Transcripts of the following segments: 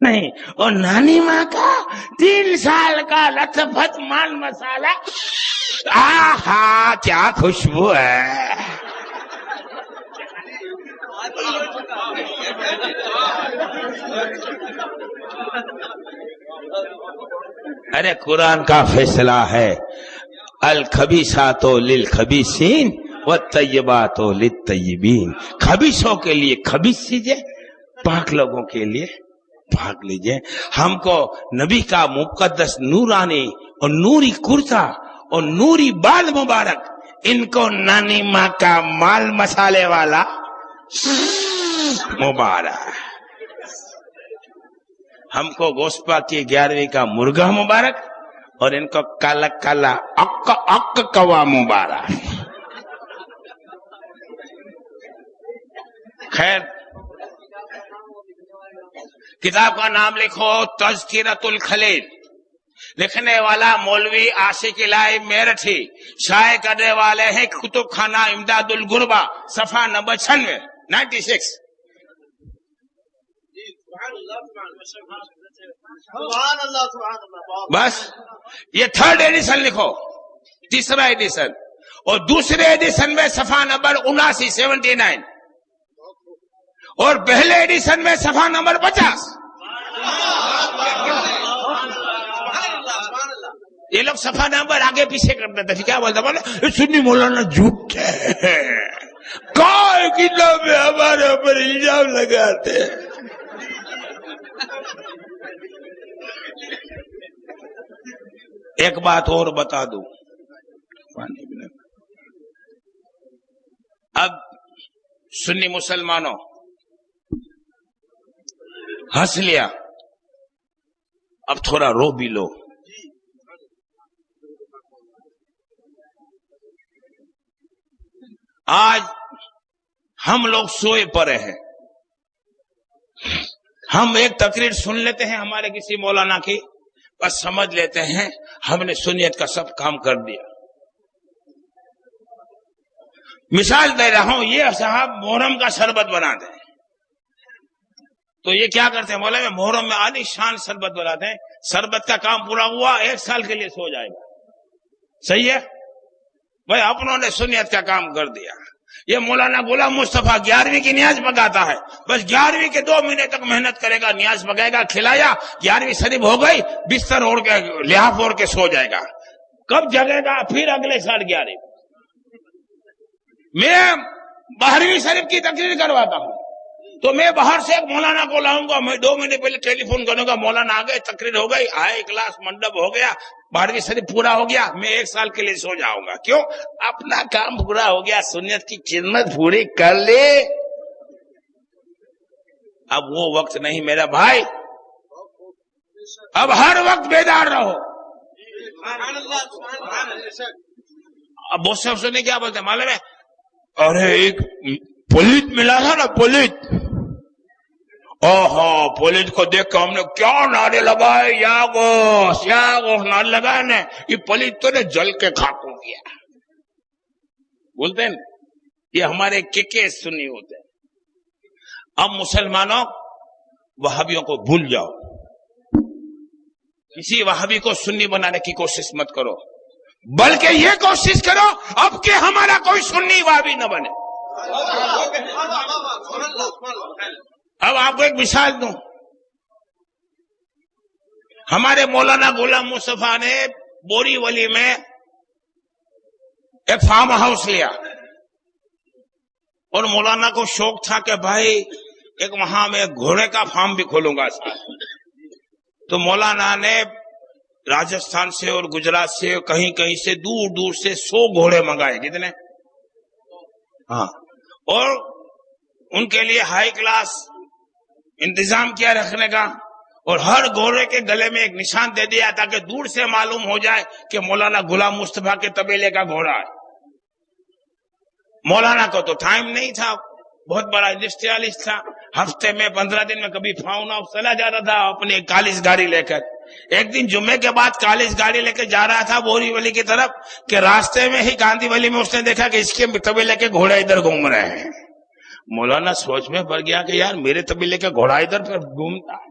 نہیں. اور نانی ماں کا 3 سال کا لطفت مال مسالہ، آہا کیا خوشبو ہے. ارے قرآن کا فیصلہ ہے، الخبیثات للخبیثین والطیبات للطیبین. خبیثوں کے لیے خبیث چیزیں، پاک لوگوں کے لیے پاک لیجئے. ہم کو نبی کا مقدس نورانی اور نوری کرتا اور نوری بال مبارک، ان کو نانی ماں کا مال مسالے والا مبارک. ہم کو گوسپا کی 11ویں کا مرغا مبارک، اور ان کو کالا کالا اک کوا مبارک. خیر، کتاب کا نام لکھو تذکرۃ الخلیل. لکھنے والا مولوی عاشق الہی میرٹھی. شائع کرنے والے ہیں کتب خانہ امداد الغربا، صفحہ نمبر 96. بس یہ 3rd ایڈیشن لکھو، 3را ایڈیشن. اور دوسرے ایڈیشن میں صفحہ نمبر 79 اور پہلے ایڈیشن میں صفحہ نمبر 50. یہ لوگ صفحہ نمبر آگے پیچھے کرتے تھے. کیا بولتا بولے سنی مولانا جھوٹ ہے، کئی کتاب میں ہمارے اوپر الزام لگاتے ہیں. ایک بات اور بتا دوں، اب سنی مسلمانوں ہنس لیا، اب تھوڑا رو بھی لو. آج ہم لوگ سوئے پڑے ہیں. ہم ایک تقریر سن لیتے ہیں ہمارے کسی مولانا کی، بس سمجھ لیتے ہیں ہم نے سنیت کا سب کام کر دیا. مثال دے رہا ہوں، یہ صاحب محرم کا شربت بناتے ہیں، تو یہ کیا کرتے ہیں مولا میں محرم میں عالی شان شربت بناتے ہیں. شربت کا کام پورا ہوا، 1 سال کے لیے سو جائے گا. صحیح ہے بھائی، اپنوں نے سنیت کا کام کر دیا. یہ مولانا غلام مصطفیٰ 11ویں کی نیاز پکاتا ہے، بس 11ویں کے 2 مہینے تک محنت کرے گا، نیاز پکائے گا، کھلایا، 11ویں شریف ہو گئی، بستر اوڑھ کے لحاف اوڑھ کے سو جائے گا. کب جگے گا؟ پھر اگلے سال 11ویں. میں 12ویں شریف کی تقریر کرواتا ہوں تو میں باہر سے ایک مولانا کو لاؤں گا، میں 2 مہینے پہلے ٹیلی فون کروں گا، مولانا آ گئے، تقریر ہو گئی، آئے کلاس منڈپ ہو گیا، 12ویں شریف پورا ہو گیا، میں 1 سال کے لیے سو جاؤں گا. کیوں؟ اپنا کام پورا ہو گیا، سنت کی خدمت پوری کر لے. اب وہ وقت نہیں میرا بھائی، اب ہر وقت بیدار رہو. اب بہت سے افسر نے کیا بولتے معلوم ہے، ارے ایک پولیس ملا تھا نا، پولیس، پولیس کو دیکھ کے ہم نے کیا نعرے لگائے، یا گوش نعرے لگائے نا، یہ پولیس تو نے جل کے خاک ہو گیا. بولتے ہیں یہ ہمارے کے سنی ہوتے ہیں. اب مسلمانوں وہابیوں کو بھول جاؤ، کسی وہابی کو سنی بنانے کی کوشش مت کرو، بلکہ یہ کوشش کرو اب کہ ہمارا کوئی سنی وہابی نہ بنے. اب آپ کو ایک مثال دوں، ہمارے مولانا غلام مصطفیٰ نے بوری ولی میں ایک فارم ہاؤس لیا، اور مولانا کو شوق تھا کہ بھائی ایک وہاں میں گھوڑے کا فارم بھی کھولوں گا ساتھ. تو مولانا نے راجستھان سے اور گجرات سے کہیں کہیں سے دور دور سے 100 گھوڑے منگائے. کتنے؟ ہاں. اور ان کے لیے ہائی کلاس انتظام کیا رکھنے کا، اور ہر گھوڑے کے گلے میں ایک نشان دے دیا تاکہ دور سے معلوم ہو جائے کہ مولانا غلام مصطفیٰ کے طبیلے کا گھوڑا ہے. مولانا کو تو ٹائم نہیں تھا، بہت بڑا انڈسٹریالسٹ تھا، ہفتے میں 15 دن میں کبھی فارم ہاؤس چلا جاتا تھا اپنی کالج گاڑی لے کر. ایک دن جمعے کے بعد کالج گاڑی لے کے جا رہا تھا بوری ولی کی طرف کہ راستے میں ہی گاندھی ولی میں اس نے دیکھا کہ اس کے طبیلے کے گھوڑے ادھر گھوم رہے ہیں. مولانا سوچ میں پڑ گیا کہ یار میرے طبیلے کا گھوڑا ادھر پھر گھومتا ہے.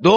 2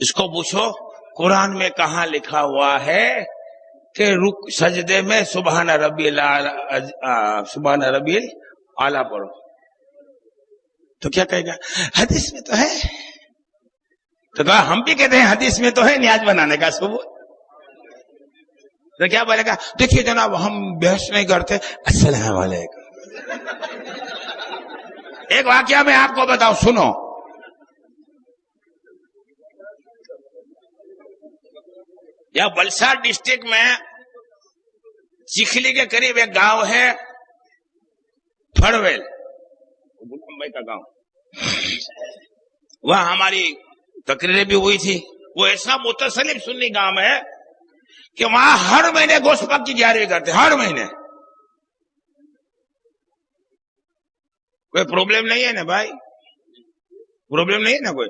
اس کو پوچھو قرآن میں کہاں لکھا ہوا ہے کہ سجدے میں سبحان ربی اعلیٰ پڑھو؟ تو کیا کہے گا؟ حدیث میں تو ہے. تو کہا ہم بھی کہتے ہیں حدیث میں تو ہے نیاز بنانے کا ثبوت. تو کیا بولے گا؟ دیکھیے جناب ہم بحث نہیں کرتے. السلام علیکم. ایک واقعہ میں آپ کو بتاؤں، سنو. یا بلسار ڈسٹرکٹ میں چکھلی کے قریب ایک گاؤں ہے پھڑویل، ممبئی کا گاؤں. وہاں ہماری تقریریں بھی ہوئی تھی. وہ ایسا متسلم سنی گاؤں ہے کہ وہاں ہر مہینے گوشت پاک کی 11ویں کرتے، ہر مہینے. کوئی پرابلم نہیں ہے نا بھائی؟ پرابلم نہیں ہے نا؟ کوئی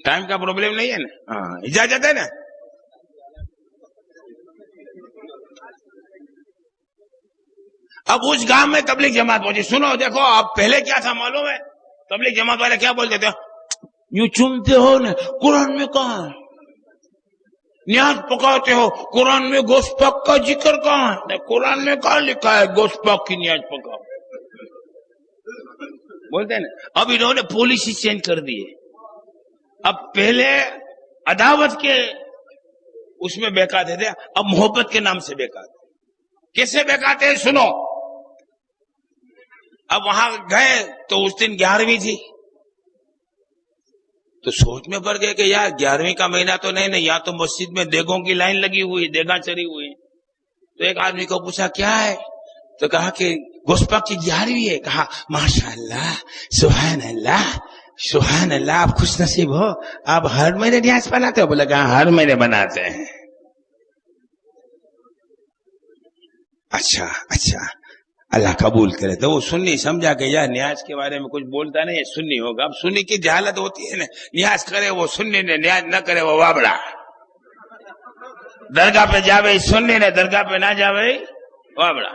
ٹائم کا پرابلم نہیں ہے نا؟ ہاں اجازت ہے نا؟ اب اس گاؤں میں تبلیغ جماعت پہنچی. سنو دیکھو، اب پہلے کیا تھا معلوم ہے؟ تبلیغ جماعت والے کیا بولتے تھے؟ یوں چومتے ہو نا، قرآن میں کہاں ہے؟ نیاز پکاتے ہو، قرآن میں گوشت پاک کا ذکر کہاں ہے؟ قرآن میں کہاں لکھا ہے گوشت پاک کی نیاز پکاؤ؟ بولتے ہیں نا. اب انہوں نے پالیسی چینج کر دی ہے. اب پہلے عداوت کے اس میں بہکاتے تھے، اب محبت کے نام سے بہکاتے. کیسے بہکاتے ہیں سنو. اب وہاں گئے تو اس دن 11ویں تھی، تو سوچ میں پڑ گئے کہ یار 11ویں کا مہینہ تو نہیں، یا تو مسجد میں دیگوں کی لائن لگی ہوئی، دیگاں چری ہوئی. تو ایک آدمی کو پوچھا کیا ہے؟ تو کہا کہ گوشت پاک کی 11ویں ہے. کہا ماشاء اللہ، سبحان اللہ، سبحان اللہ، آپ خوش نصیب ہو، آپ ہر مہینے نیاز بناتے ہو؟ بولے کہا ہر مہینے بناتے ہیں. اچھا اچھا، اللہ قبول کرے. تو وہ سنی سمجھا کہ یار نیاز کے بارے میں کچھ بولتا نہیں، سنی ہوگا. اب سنی کی جہالت ہوتی ہے نا، نیاز کرے وہ سنی نے، نیاز نہ کرے وہ وابڑا. درگاہ پہ جاوے سنی نے، درگاہ پہ نہ جاوے وابڑا.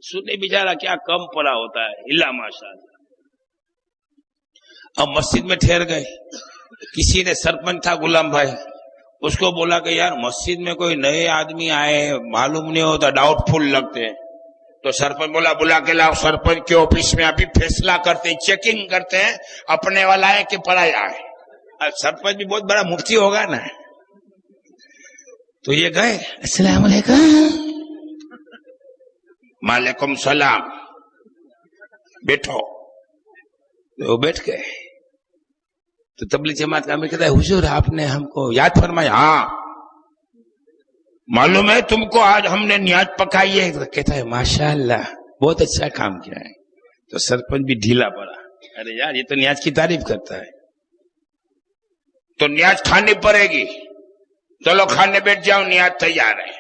سنی بیچارہ کیا کم پڑا ہوتا ہے، اللہ ماشاء اللہ. اب مسجد میں ٹھہر گئے. کسی نے سرپنچ تھا غلام بھائی، اس کو بولا کہ یار مسجد میں کوئی نئے آدمی آئے، معلوم نہیں ہوتا، ڈاؤٹ فل لگتے ہیں. تو سرپنچ بولا بلا کے لاؤ. سرپنچ کے آفس میں ابھی فیصلہ کرتے ہیں، چیکنگ کرتے ہیں اپنے والا ہے کہ پرایا ہے. سرپنچ بھی بہت بڑا مفتی ہوگا نا. تو یہ گئے، السلام علیکم. وعلیکم السلام، بیٹھو. وہ بیٹھ گئے. تو تبلیغ جماعت کا امیر کہتا ہے حضور آپ نے ہم کو یاد فرمایا؟ ہاں معلوم ہے تم کو آج ہم نے نیاز پکائی ہے. تو کہتا ہے ماشاء اللہ بہت اچھا کام کیا ہے. تو سرپنچ بھی ڈھیلا پڑا. ارے یار یہ تو نیاز کی تعریف کرتا ہے. تو نیاز کھانی پڑے گی، چلو کھانے بیٹھ جاؤ، نیاز تیار ہے.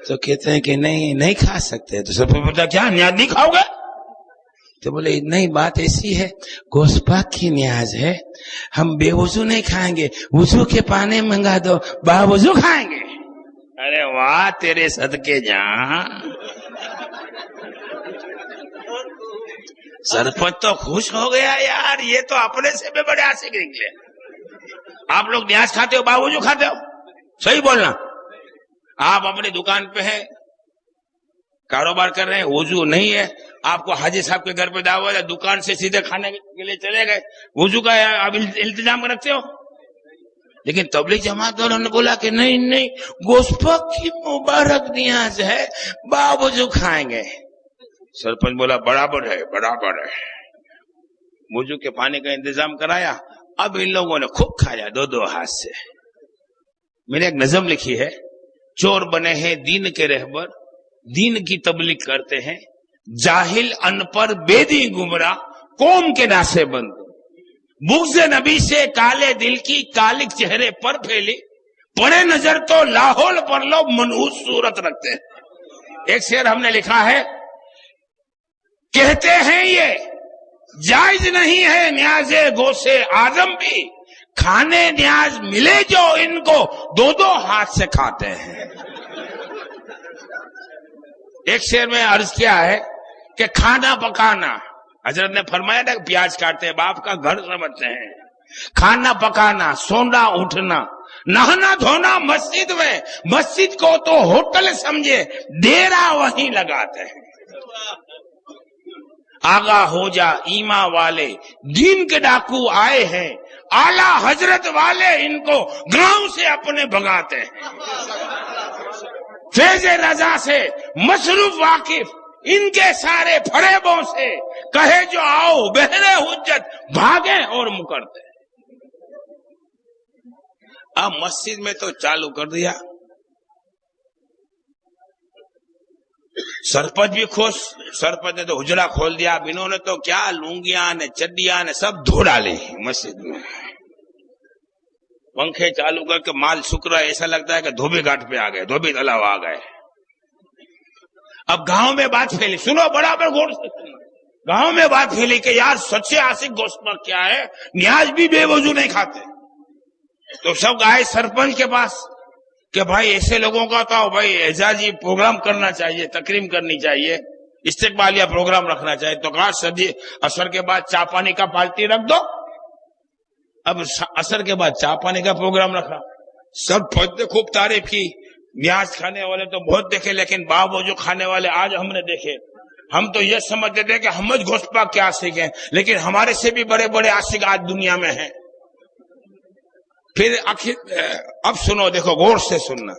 تو کہتے ہیں کہ نہیں کھا سکتے. تو سرپنچ بولتا کیا نیاز نہیں کھاؤ گے؟ تو بولے نہیں، بات ایسی ہے گوشت پاک کی نیاز ہے، ہم بے وضو نہیں کھائیں گے، وضو کے پانی منگا دو، با وضو کھائیں گے. ارے واہ تیرے صدقے جہاں. سرپنچ تو خوش ہو گیا یار، یہ تو اپنے سے بھی بڑے عاشق نکلے. آپ لوگ نیاز کھاتے ہو، با وضو کھاتے ہو؟ صحیح بولنا. آپ اپنی دکان پہ ہیں، کاروبار کر رہے ہیں، وضو نہیں ہے، آپ کو حاجی صاحب کے گھر پہ دعوت ہے، دکان سے سیدھے کھانے کے لیے چلے گئے، وضو کا آپ التزام رکھتے ہو. لیکن تبلیغ جماعت والوں نے بولا کہ نہیں گوشت پاک کی مبارک نیاز ہے، با وضو کھائیں گے. سرپنچ بولا برابر ہے. وضو کے پانی کا انتظام کرایا. اب ان لوگوں نے خوب کھایا دو ہاتھ سے. میں نے ایک نظم لکھی ہے، چور بنے ہیں دین کے رہبر، دین کی تبلیغ کرتے ہیں، جاہل ان پر بے دین گمراہ، قوم کے ناسے بند. بغض نبی سے کالے دل کی کالک چہرے پر پھیلی، پڑے نظر تو لاہور پر لوگ منحوس صورت رکھتے ہیں. ایک شعر ہم نے لکھا ہے، کہتے ہیں یہ جائز نہیں ہے نیاز گوشے آدم بھی، کھانے نیاز ملے جو ان کو دو ہاتھ سے کھاتے ہیں. ایک شعر میں عرض کیا ہے کہ کھانا پکانا، حضرت نے فرمایا تھا کہ پیاز کاٹتے ہیں، باپ کا گھر سمجھتے ہیں، کھانا پکانا، سونا اٹھنا، نہانا دھونا مسجد میں، مسجد کو تو ہوٹل سمجھے، ڈیرا وہیں لگاتے ہیں۔ آگاہ ہو جا ایمان والے، دین کے ڈاکو آئے ہیں، اعلی حضرت والے ان کو گاؤں سے اپنے بھگاتے ہیں۔ فیض رضا سے مصروف واقف ان کے سارے فریبوں سے کہے جو آؤ بہرے حجت بھاگے اور مکرتے۔ اب مسجد میں تو چالو کر دیا، سرپنچ بھی خوش، سرپنچ نے تو حجرا کھول دیا، اب انہوں نے تو کیا لونگیاں نے چڈیاں نے سب دھو ڈالے مسجد میں، پنکھے چالو کر کے مال سکرا، ایسا لگتا ہے کہ دھوبی گھاٹ پہ آ گئے، دھوبی تالاب آ گئے۔ اب گاؤں میں بات پھیلی، سنو برابر غور سے سنو، گاؤں میں بات پھیلی کہ یار سچے عاشق گوشت پر کیا ہے، نیاز بھی بے وضو نہیں کھاتے۔ تو سب آئے سرپنچ کے پاس کہ بھائی ایسے لوگوں کا تو بھائی اعزازی پروگرام کرنا چاہیے، تکریم کرنی چاہیے، استقبالیہ پروگرام رکھنا چاہیے۔ تو کہا صدی عصر کے بعد چائے پانی کا پالٹی رکھ دو۔ اب عصر کے بعد چائے پانی کا پروگرام رکھا، سب پہنچتے، خوب تعریف کی، نیاز کھانے والے تو بہت دیکھے لیکن باوجود کھانے والے آج ہم نے دیکھے۔ ہم تو یہ سمجھتے تھے کہ ہم گوشت پاک کے عاشق ہیں، لیکن ہمارے سے بھی بڑے بڑے عاشق آج دنیا میں ہیں۔ پھر اب سنو، دیکھو غور سے سننا،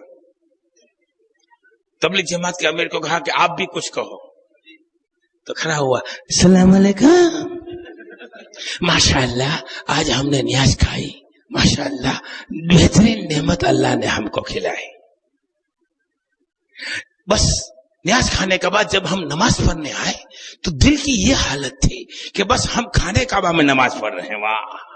تبلیغ جماعت کے امیر کو کہا کہ آپ بھی کچھ کہو، تو کھڑا ہوا، السلام علیکم، ماشاءاللہ آج ہم نے نیاز کھائی، ماشاءاللہ بہترین نعمت اللہ نے ہم کو کھلائی۔ بس نیاز کھانے کے بعد جب ہم نماز پڑھنے آئے تو دل کی یہ حالت تھی کہ بس ہم کھانے کعبہ میں نماز پڑھ رہے ہیں، واہ،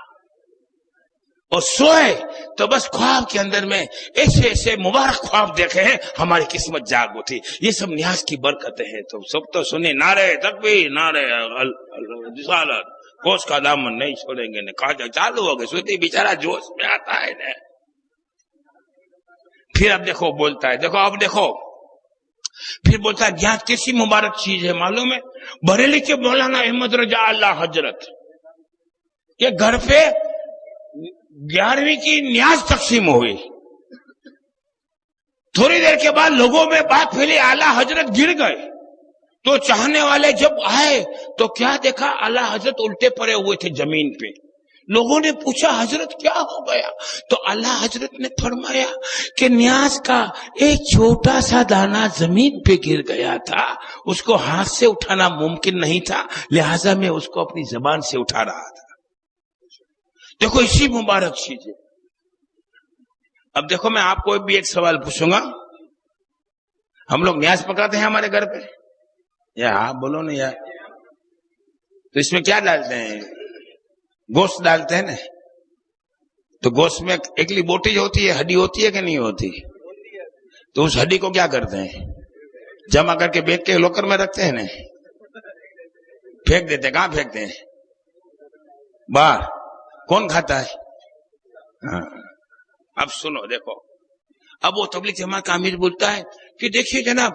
اور سوئے تو بس خواب کے اندر میں ایسے ایسے مبارک خواب دیکھے ہیں، ہماری قسمت جاگ اٹھی۔ یہ سب نیاز کی برکتیں ہیں۔ تو سب تو سنی، نعرے تکبیر، نعرے رسالت، گوشت کا دامن نہیں چھوڑیں گے، نے کہا چالو ہو گئے، سوتی بیچارہ جوش میں آتا ہے نے۔ پھر اب دیکھو بولتا ہے، دیکھو اب دیکھو، پھر بولتا ہے نیاز کیسی مبارک چیز ہے معلوم ہے؟ بریلی کے مولانا احمد رضا اللہ حضرت کے گھر پہ 11ویں کی نیاز تقسیم ہوئی، تھوڑی دیر کے بعد لوگوں میں بات پھیلی، اعلی حضرت گر گئے، تو چاہنے والے جب آئے تو کیا دیکھا، اعلی حضرت الٹے پڑے ہوئے تھے زمین پہ۔ لوگوں نے پوچھا حضرت کیا ہو گیا؟ تو اعلی حضرت نے فرمایا کہ نیاز کا ایک چھوٹا سا دانہ زمین پہ گر گیا تھا، اس کو ہاتھ سے اٹھانا ممکن نہیں تھا، لہذا میں اس کو اپنی زبان سے اٹھا رہا تھا۔ دیکھو اسی مبارک چیز ہے۔ اب دیکھو میں آپ کو بھی ایک سوال پوچھوں گا، ہم لوگ نیاز پکاتے ہیں ہمارے گھر پہ، یا آپ بولو نا یار، تو اس میں کیا ڈالتے ہیں؟ گوشت ڈالتے ہیں نا، تو گوشت میں ایکلی بوٹی ہوتی ہے، ہڈی ہوتی ہے کہ نہیں ہوتی؟ تو اس ہڈی کو کیا کرتے ہیں؟ جمع کر کے بیچ کے لوکر میں رکھتے ہیں نا، پھینک دیتے ہیں۔ کہاں پھینکتے ہیں؟ باہر۔ کون کھاتا ہے؟ ہاں۔ اب سنو دیکھو، اب وہ تبلیغ جماعت کا امیر بولتا ہے کہ دیکھیے جناب،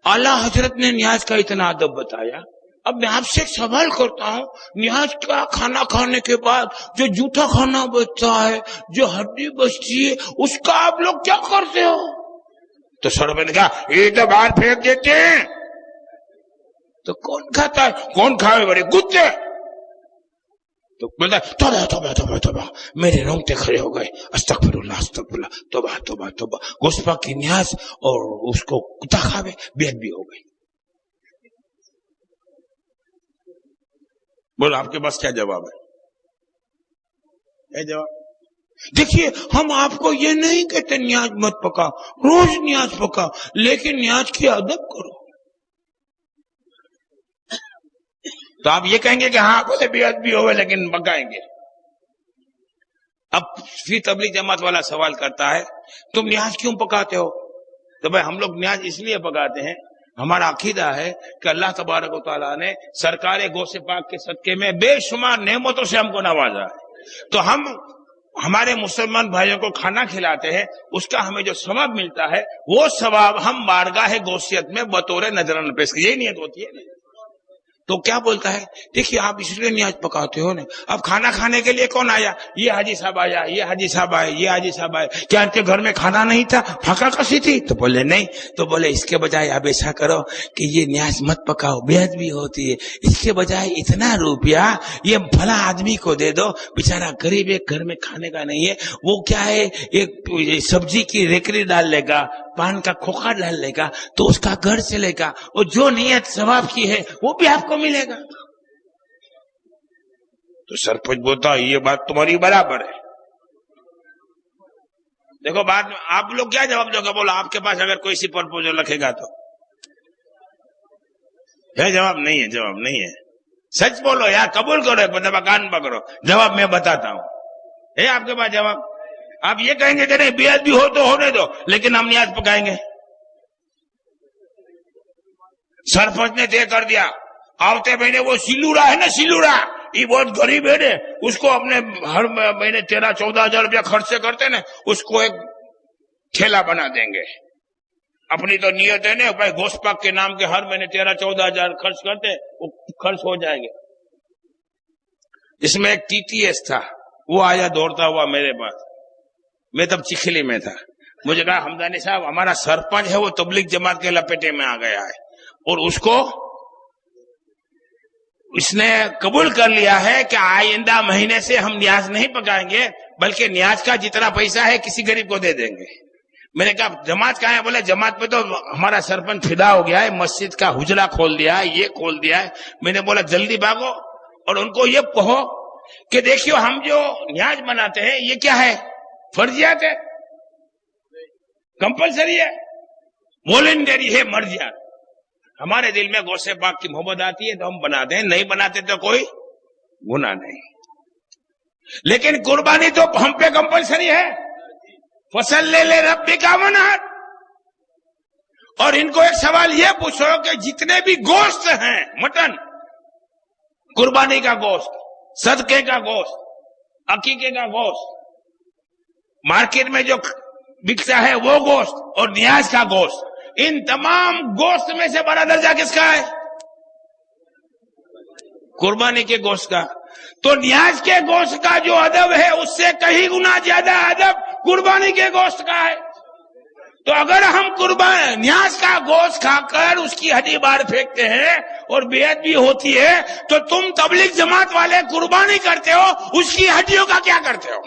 اعلیٰ حضرت نے نیاز کا اتنا ادب بتایا، اب میں آپ سے ایک سوال کرتا ہوں، نیاز کا کھانا کھانے کے بعد جو جھوٹا کھانا بچتا ہے، جو ہڈی بچتی ہے، اس کا آپ لوگ کیا کرتے ہو؟ تو سرور نے کہا یہ تو باہر پھینک دیتے ہیں۔ تو کون کھاتا ہے؟ کون کھائے؟ بڑے کتے۔ تو بولتا ہے توبہ توبہ توبہ توبہ، میرے رونگٹے کھڑے ہو گئے، استغفر اللہ استغفر اللہ، توبہ توبہ توبہ، گوشت پاک کی نیاز اور اس کو کتا کھاوے، بے ادبی ہو گئی۔ بولو آپ کے پاس کیا جواب ہے؟ کیا جواب؟ دیکھیے ہم آپ کو یہ نہیں کہتے نیاز مت پکا، روز نیاز پکا، لیکن نیاز کی ادب کرو۔ تو آپ یہ کہیں گے کہ ہاں بولے بے ادبی ہوئے لیکن پکائیں گے۔ اب پھر تبلیغ جماعت والا سوال کرتا ہے تم نیاز کیوں پکاتے ہو؟ تو بھائی ہم لوگ نیاز اس لیے پکاتے ہیں، ہمارا عقیدہ ہے کہ اللہ تبارک و تعالیٰ نے سرکار گوشت پاک کے صدقے میں بے شمار نعمتوں سے ہم کو نوازا ہے، تو ہم ہمارے مسلمان بھائیوں کو کھانا کھلاتے ہیں، اس کا ہمیں جو ثواب ملتا ہے وہ ثواب ہم بارگاہ گوشت میں بطور نذرانہ پیش کرتے ہیں، یہی نیت ہوتی ہے۔ تو کیا بولتا ہے, دیکھیے آپ اس لیے نیاز پکاتے ہو نا, اب کھانا کھانے کے لیے کون آیا, یہ حاجی صاحب آیا, یہ حاجی صاحب آئے, یہ حاجی صاحب آئے, کیا ان کے گھر میں کھانا نہیں تھا, پھاکا کسی تھی؟ تو بولے نہیں. تو بولے اس کے بجائے آپ ایسا کرو کہ یہ نیاز مت پکاؤ, بے ادبی ہوتی ہے, اس کے بجائے اتنا روپیہ یہ بھلا آدمی کو دے دو, بیچارہ غریب ہے, گھر میں کھانے کا نہیں ہے, وہ کیا ہے ایک سبزی کی ریکڑی ڈال لے گا, پان کا کھوکھا ڈال لے گا, تو اس کا گھر چلے گا, اور جو نیت ثواب کی ہے وہ بھی آپ کو ملے گا. تو سرپنچ بولتا یہ بات تمہاری برابر ہے. دیکھو بعد میں آپ لوگ کیا جواب دو گے, بولو آپ کے پاس اگر کوئی سی پرپوزل رکھے گا تو ہے جواب نہیں ہے, جواب نہیں ہے. سچ بولو یار, قبول کرو, ایک دفعہ کان پکڑو, جواب میں بتاتا ہوں. ہے آپ کے پاس جواب؟ آپ یہ کہیں گے کہ نہیں بے ادبی ہو تو ہونے دو, لیکن ہم نیاز پکائیں گے. سرپنچ نے طے کر دیا, آوتے مہینے وہ سلوڑا ہے نا, سلوڑا یہ بہت غریب ہے نا, اس کو اپنے ہر مہینے 13-14 ہزار روپیہ خرچے کرتے نا, اس کو ایک ٹھیلا بنا دیں گے. اپنی تو نیت ہے نا بھائی, گوشت پاک کے نام کے ہر مہینے 13-14 ہزار خرچ کرتے, وہ خرچ ہو جائیں گے. اس میں ایک TTS تھا, وہ آیا دوڑتا ہوا میرے پاس, میں تب چکھلی میں تھا. مجھے کہا حمدانی صاحب ہمارا سرپنچ ہے وہ تبلیغ جماعت کے لپیٹے میں آ گیا ہے, اور اس نے قبول کر لیا ہے کہ آئندہ مہینے سے ہم نیاز نہیں پکائیں گے, بلکہ نیاز کا جتنا پیسہ ہے کسی غریب کو دے دیں گے. میں نے کہا جماعت کہاں ہے؟ بولے جماعت پہ تو ہمارا سرپنچ فدا ہو گیا ہے, مسجد کا حجرہ کھول دیا ہے, یہ کھول دیا ہے. میں نے بولا جلدی بھاگو اور ان کو یہ کہو کہ دیکھیو ہم جو نیاز مناتے ہیں یہ کیا ہے, فرضیات ہے, کمپلسری ہے, والنٹری ہے, مرضیات. ہمارے دل میں غوث پاک کی محبت آتی ہے تو ہم بناتے ہیں, نہیں بناتے تو کوئی گناہ نہیں. لیکن قربانی تو ہم پہ کمپلسری ہے, فصلی لربک وانحر. اور ان کو ایک سوال یہ پوچھو کہ جتنے بھی گوشت ہیں, مٹن, قربانی کا گوشت, صدقے کا گوشت, عقیقے کا گوشت, مارکیٹ میں جو بکتا ہے وہ گوشت, اور نیاز کا گوشت, ان تمام گوشت میں سے بڑا درجہ کس کا ہے؟ قربانی کے گوشت کا. تو نیاز کے گوشت کا جو ادب ہے اس سے کہیں گنا زیادہ ادب قربانی کے گوشت کا ہے. تو اگر ہم نیاز کا گوشت کھا کر اس کی ہڈی باہر پھینکتے ہیں اور بے ادبی ہوتی ہے, تو تم تبلیغ جماعت والے قربانی کرتے ہو, اس کی ہڈیوں کا کیا کرتے ہو؟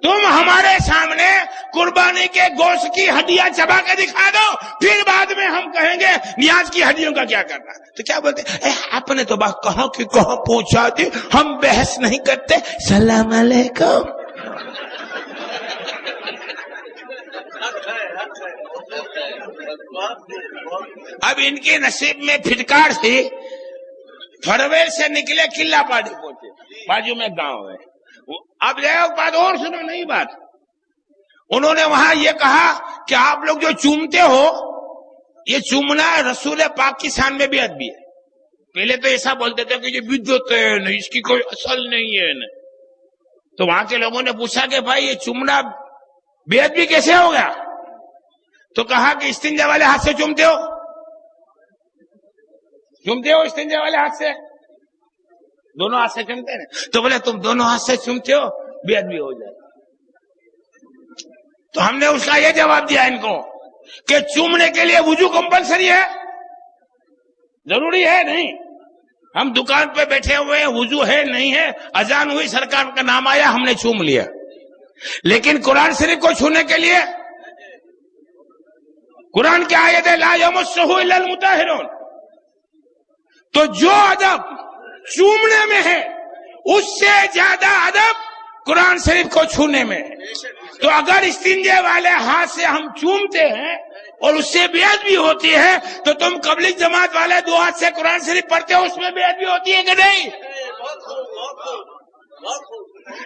تم ہمارے سامنے قربانی کے گوشت کی ہڈیاں چبا کے دکھا دو, پھر بعد میں ہم کہیں گے نیاز کی ہڈیوں کا کیا کرنا. تو کیا بولتے ہیں, آپ نے تو بات کہاں کی کہاں پہنچا دی, ہم بحث نہیں کرتے. سلام علیکم. اب ان کے نصیب میں پھٹکار تھی, فرویر سے نکلے قلعہ پاڑی پہنچے, بازو میں گاؤں ہے. اب ایک بات اور سنو, نئی بات, انہوں نے وہاں یہ کہا کہ آپ لوگ جو چومتے ہو, یہ چومنا رسول پاک کی شان میں بھی ادبی ہے. پہلے تو ایسا بولتے تھے کہ یہ بدعت ہے, نہیں اس کی کوئی اصل نہیں ہے. تو وہاں کے لوگوں نے پوچھا کہ بھائی یہ چومنا بے ادبی کیسے ہو گیا؟ تو کہا کہ استنجا والے ہاتھ سے چومتے ہو, استنجا والے ہاتھ سے, دونوں ہاتھ سے چومتے ہیں. تو بولے تم دونوں ہاتھ سے چومتے ہو, بے ادبی ہو جائے. تو ہم نے اس کا یہ جواب دیا ان کو کہ چومنے کے لیے وضو کمپلسری ہے, ضروری ہے نہیں. ہم دکان پہ بیٹھے ہوئے ہیں, وضو ہے نہیں ہے, اذان ہوئی, سرکار کا نام آیا, ہم نے چوم لیا. لیکن قرآن شریف کو چھونے کے لیے قرآن کی آیت ہے لا یمسہ الا المطہرون. تو جو ادب چومنے میں ہے اس سے زیادہ ادب قرآن شریف کو چھونے میں ہے. تو اگر استنجے والے ہاتھ سے ہم چومتے ہیں اور اس سے بے ادبی ہوتی ہے, تو تم تبلیغ جماعت والے دو ہاتھ سے قرآن شریف پڑھتے ہو, اس میں بے ادبی ہوتی ہے کہ نہیں؟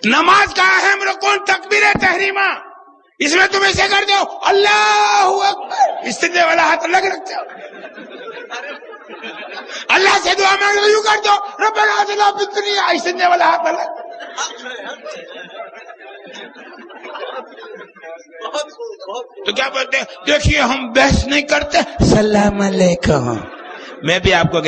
نماز کا اہم رکن تکبیر تحریمہ, اس میں تم ایسے کر دو اللہ اکبر, استنجے والا ہاتھ الگ رکھتے ہو. اللہ سے دعا مانگ یوں کر دو ربنا آتنا فی الدنیا, استنجے والا ہاتھ الگ. تو کیا بولتے ہیں؟ دیکھیے ہم بحث نہیں کرتے، سلام علیکم. میں بھی آپ کو